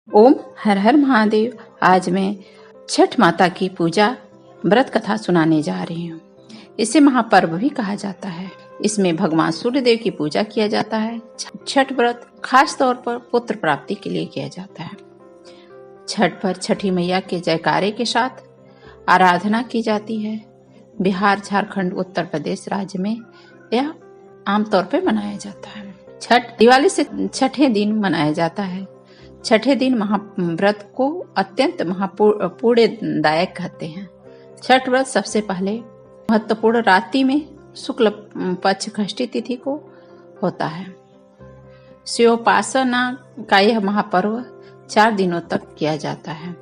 ओम हर हर महादेव। आज मैं छठ माता की पूजा व्रत कथा सुनाने जा रही हूँ। इसे महापर्व भी कहा जाता है। इसमें भगवान सूर्य देव की पूजा किया जाता है। छठ व्रत खास तौर पर पुत्र प्राप्ति के लिए किया जाता है। छठ पर छठी मैया के जयकारे के साथ आराधना की जाती है। बिहार, झारखंड, उत्तर प्रदेश राज्य में यह आमतौर पर मनाया जाता है। छठ दिवाली से छठे दिन मनाया जाता है। छठे दिन महाव्रत को अत्यंत पुण्यदायक कहते हैं। छठ व्रत सबसे पहले महत्वपूर्ण रात्रि में शुक्ल पक्ष षष्ठी तिथि को होता है। शिवोपासना का यह महापर्व 4 दिनों तक किया जाता है।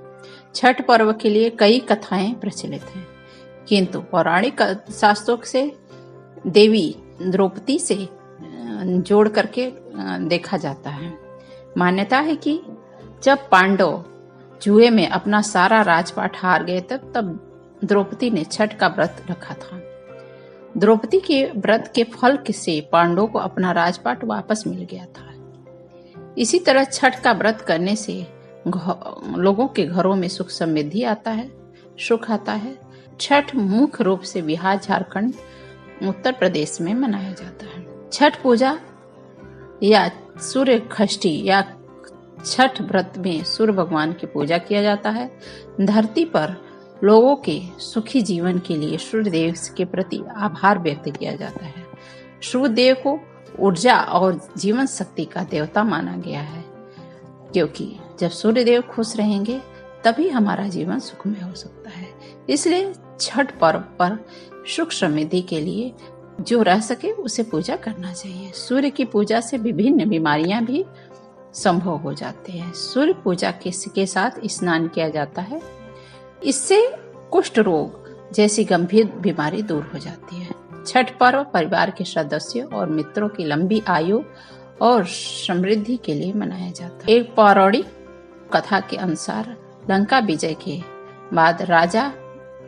छठ पर्व के लिए कई कथाएं प्रचलित हैं, किंतु पौराणिक शास्त्रों से देवी द्रौपदी से जोड़ करके देखा जाता है। मान्यता है कि जब पांडव जुए में अपना सारा राजपाट हार गए तब द्रौपदी ने छठ का व्रत रखा था। द्रौपदी के व्रत के फल से पांडवों को अपना राजपाट वापस मिल गया था। इसी तरह छठ का व्रत करने से लोगों के घरों में सुख समृद्धि आता है, सुख आता है। छठ मुख्य रूप से बिहार, झारखंड, उत्तर प्रदेश में मनाया जाता है। छठ पूजा या सूर्य षष्ठी या छठ व्रत में सूर्य भगवान की पूजा किया जाता है। धरती पर लोगों के सुखी जीवन के लिए सूर्य देव के प्रति आभार व्यक्त किया जाता है। सूर्य देव को ऊर्जा और जीवन शक्ति का देवता माना गया है, क्योंकि जब सूर्य देव खुश रहेंगे तभी हमारा जीवन सुखमय हो सकता है। इसलिए छठ पर्व पर सुख समृद्धि के लिए जो रह सके उसे पूजा करना चाहिए। सूर्य की पूजा से विभिन्न बीमारियां भी संभव हो जाते हैं। सूर्य पूजा के साथ स्नान किया जाता है। इससे कुष्ठ रोग जैसी गंभीर बीमारी दूर हो जाती है। छठ पर्व परिवार के सदस्यों और मित्रों की लंबी आयु और समृद्धि के लिए मनाया जाता है। एक पौराणिक कथा के अनुसार लंका विजय के बाद राजा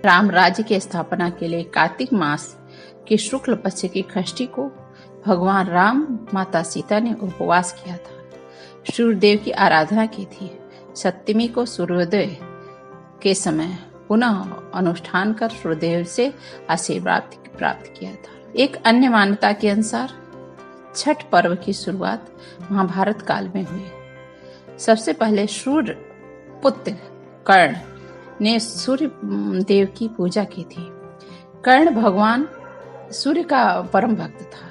राम राज्य की स्थापना के लिए कार्तिक मास की शुक्ल पक्ष की षष्ठी को भगवान राम, माता सीता ने उपवास किया था, सूर्यदेव की आराधना की थी। सप्तमी को सूर्योदय के समय पुनः अनुष्ठान कर सूर्यदेव से आशीर्वाद प्राप्त किया था। एक अन्य मान्यता के अनुसार छठ पर्व की शुरुआत महाभारत काल में हुई। सबसे पहले सूर्य पुत्र कर्ण ने सूर्य देव की पूजा की थी। कर्ण भगवान सूर्य का परम भक्त था।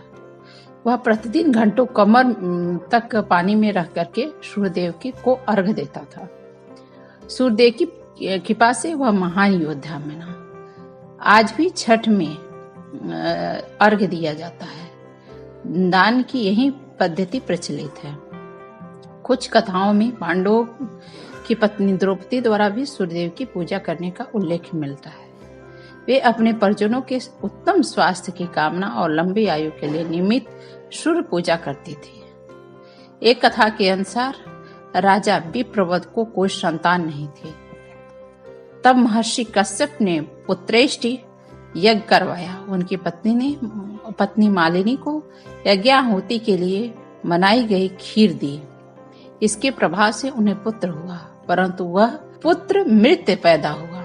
वह प्रतिदिन घंटों कमर तक पानी में रह करके सूर्यदेव को अर्घ देता था। सूर्यदेव की कृपा से वह महान योद्धा बना। आज भी छठ में अर्घ दिया जाता है। दान की यही पद्धति प्रचलित है। कुछ कथाओं में पांडवों की पत्नी द्रौपदी द्वारा भी सूर्यदेव की पूजा करने का उल्लेख मिलता है। वे अपने परिजनों के उत्तम स्वास्थ्य की कामना और लंबी आयु के लिए नियमित सूर्य पूजा करती थी। एक कथा के अनुसार राजा विप्रवद को कोई संतान नहीं थी। तब महर्षि कश्यप ने पुत्रेष्टि यज्ञ करवाया। उनकी पत्नी मालिनी को यज्ञाहुति के लिए बनाई गई खीर दी। इसके प्रभाव से उन्हें पुत्र हुआ, परंतु वह पुत्र मृत पैदा हुआ।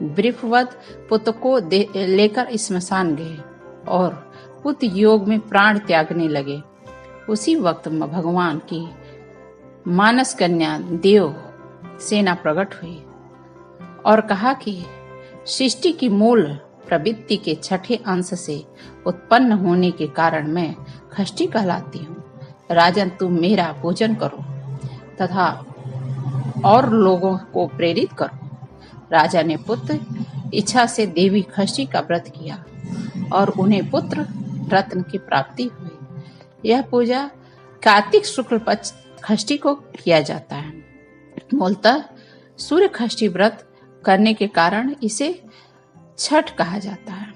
विप्रवद पुत्र को लेकर स्मशान गए और पुत्र योग में प्राण त्यागने लगे। उसी वक्त भगवान की मानस कन्या देव सेना प्रकट हुई और कहा कि सृष्टि की मूल प्रवृत्ति के छठे अंश से उत्पन्न होने के कारण मैं षष्ठी कहलाती हूँ। राजन, तुम मेरा पूजन करो तथा और लोगों को प्रेरित करो। राजा ने पुत्र इच्छा से देवी षष्ठी का व्रत किया और उन्हें पुत्र रत्न की प्राप्ति हुई। यह पूजा कार्तिक शुक्ल पक्ष षष्ठी को किया जाता है। मूलतः सूर्य षष्ठी व्रत करने के कारण इसे छठ कहा जाता है।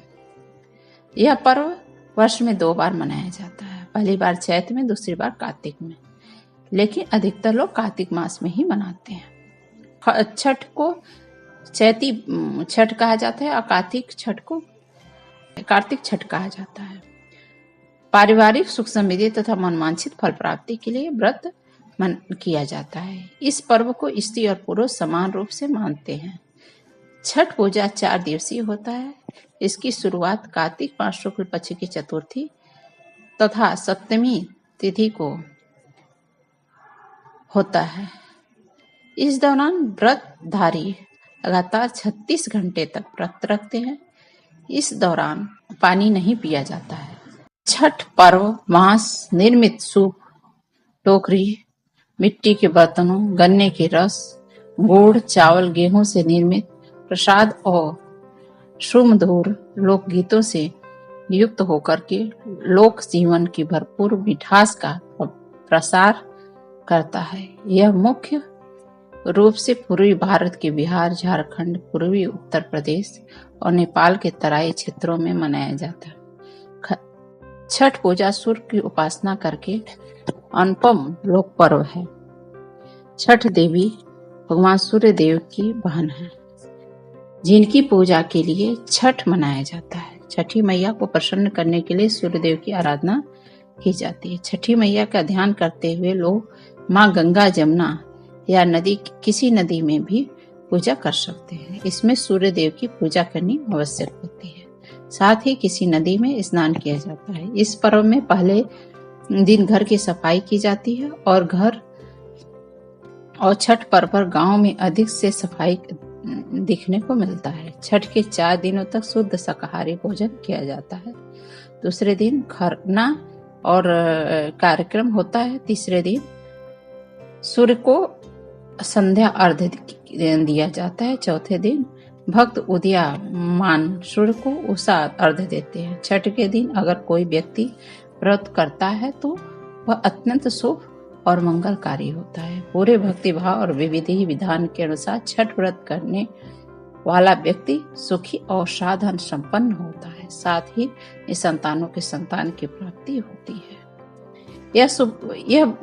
यह पर्व वर्ष में 2 बार मनाया जाता है। पहली बार चैत में, दूसरी बार कार्तिक में, लेकिन अधिकतर लोग कार्तिक मास में ही मनाते हैं। छठ को चैती छठ कहा जाता है और कार्तिक छठ कहा जाता है। पारिवारिक सुख समृद्धि तथा मनवांछित फल प्राप्ति के लिए व्रत किया जाता है। इस पर्व को स्त्री और पुरुष समान रूप से मानते हैं। छठ पूजा 4 दिवसीय होता है। इसकी शुरुआत कार्तिक मास शुक्ल पक्ष की चतुर्थी तथा सप्तमी तिथि को होता है। इस दौरान व्रतधारी लगातार 36 घंटे तक व्रत रखते हैं। इस दौरान पानी नहीं पिया जाता है। छठ पर्व बांस निर्मित सूप, टोकरी, मिट्टी के बर्तनों, गन्ने के रस, गुड़, चावल, गेहूं से निर्मित प्रसाद और सुमधुर लोकगीतों से युक्त होकर के लोक जीवन की भरपूर मिठास का प्रसार करता है। यह मुख्य रूप से पूर्वी भारत के बिहार, झारखंड, पूर्वी उत्तर प्रदेश और नेपाल के तराई क्षेत्रों में मनाया जाता है। छठ पूजा सूर्य की उपासना करके अनुपम लोक पर्व है। छठ देवी भगवान सूर्य देव की बहन है, जिनकी पूजा के लिए छठ मनाया जाता है। छठी मैया को प्रसन्न करने के लिए सूर्य देव की आराधना की जाती है। छठी मैया का ध्यान करते हुए लोग माँ गंगा, जमुना या किसी नदी में भी पूजा कर सकते हैं। इसमें सूर्य देव की पूजा करनी आवश्यक होती है। साथ ही किसी नदी में स्नान किया जाता है। इस पर्व में पहले दिन घर की सफाई की जाती है और छठ पर्व पर गांव में अधिक से सफाई दिखने को मिलता है। छठ के 4 दिनों तक शुद्ध शाकाहारी भोजन किया जाता है। दूसरे दिन खरना और कार्यक्रम होता है। तीसरे दिन सूर्य को संध्या अर्घ्य दिया जाता है। चौथे दिन भक्त उदीयमान सूर्य को उषा अर्घ्य देते हैं। छठ के दिन अगर कोई व्यक्ति व्रत करता है तो वह अत्यंत शुभ और मंगलकारी होता है। पूरे भक्ति भाव और विधि विधान के अनुसार छठ व्रत करने वाला व्यक्ति सुखी और साधन संपन्न होता है। साथ ही संतानों के संतान की प्राप्ति होती है।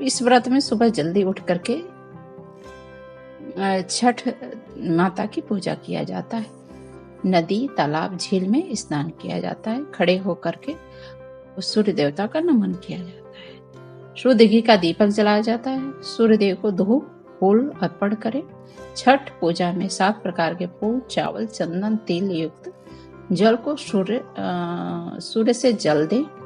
इस व्रत में सुबह जल्दी उठ करके छठ माता की पूजा किया जाता है। नदी, तालाब, झील में स्नान किया जाता है। खड़े होकर के सूर्य देवता का नमन किया जाता है। शुद्ध घी का दीपक जलाया जाता है। सूर्य देव को धूप फूल अर्पण करें। छठ पूजा में 7 प्रकार के फूल, चावल, चंदन, तिल युक्त जल को सूर्य से जल दें।